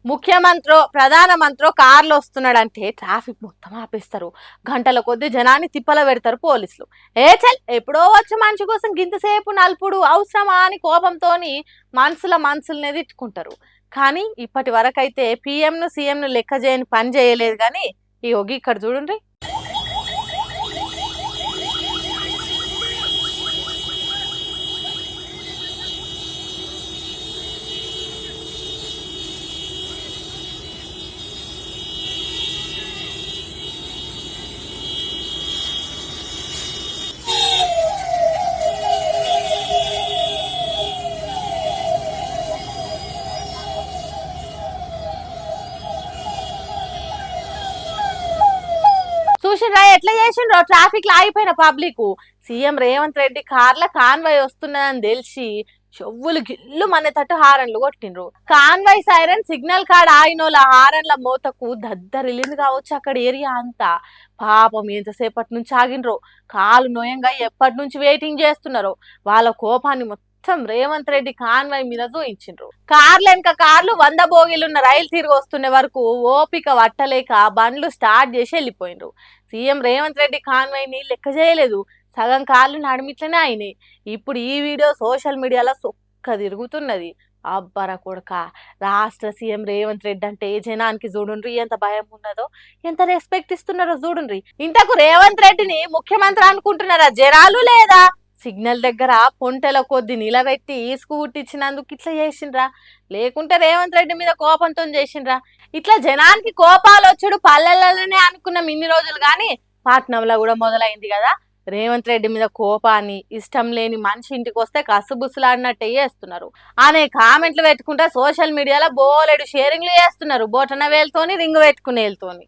ముఖ్యమంత్రో ప్రధానమంత్రో కార్లో వస్తున్నాడంటే ట్రాఫిక్ మొత్తం ఆపేస్తారు. గంటల కొద్ది జనాన్ని తిప్పల పెడతారు పోలీసులు. చల్ ఎప్పుడో వచ్చి మనిషి కోసం గింతసేపు నలుపుడు అవసరమా అని కోపంతోని మనసుల్ని తిట్టుకుంటారు. కానీ ఇప్పటి వరకైతే పీఎంను సీఎంను లెక్క చేయని పని చేయలేదు. కానీ ఈ ఒగి ఇక్కడ చూడండి. చూసిండ్రా ఎట్లా చేసిండ్రో ట్రాఫిక్ లో ఆగిపోయిన పబ్లిక్. సీఎం రేవంత్ రెడ్డి కార్ల కాన్వాయ్ వస్తున్నదని తెలిసి చెవులు గిల్లు తట్టు హారన్లు కొట్టిండ్రు. కాన్వాయ్ సైరన్ సిగ్నల్ కాడ ఆగినోళ్ళ హారన్ల మోతకు దద్దరిల్లింది కావచ్చు అక్కడ ఏరియా అంతా. పాపం ఎంతసేపటి నుంచి ఆగినరో, కాలు నోయంగా ఎప్పటి నుంచి వెయిటింగ్ చేస్తున్నారో. వాళ్ళ కోపాన్ని మొత్తం రేవంత్ రెడ్డి కాన్వాయ్ మీద చూయించిండ్రు. కార్లు వెనక కార్లు 100 బోగీలున్న రైలు తిరిగి వస్తున్న వరకు ఓపిక వట్టలేక బండ్లు స్టార్ట్ చేసి వెళ్ళిపోయిండ్రు. సీఎం రేవంత్ రెడ్డి కాన్వాయ్ ని లెక్క చేయలేదు. సగం కార్లు నడిమిట్లనే అయినాయి. ఇప్పుడు ఈ వీడియో సోషల్ మీడియాలో సొక్క తిరుగుతున్నది. అబ్బరా కొడుక, రాష్ట్ర సీఎం రేవంత్ రెడ్డి అంటే జనానికి చూడుండ్రి ఎంత భయం ఉన్నదో, ఎంత రెస్పెక్ట్ ఇస్తున్నారో చూడుండ్రి. ఇంతకు రేవంత్ రెడ్డిని ముఖ్యమంత్రి అనుకుంటున్నారా జనాలు, లేదా సిగ్నల్ దగ్గర పొంటెల కొద్ది నిలబెట్టి స్కూటిచ్చినందుకు ఇట్లా చేసిండ్రా, లేకుంటే రేవంత్ రెడ్డి మీద కోపంతో చేసిండ్రా? ఇట్లా జనానికి కోపాలు వచ్చుడు పల్లెలలోనే అనుకున్నాం ఇన్ని రోజులు, కానీ పట్నంలో కూడా మొదలైంది కదా. రేవంత్ రెడ్డి మీద కోపాన్ని, ఇష్టం లేని మనిషి ఇంటికి వస్తే కసుబుసులాడినట్టే చేస్తున్నారు అనే కామెంట్లు పెట్టుకుంటా సోషల్ మీడియాలో బోలెడు షేరింగ్లు చేస్తున్నారు. బొటన వేలుతోని రింగు పెట్టుకునే వెళ్తోని.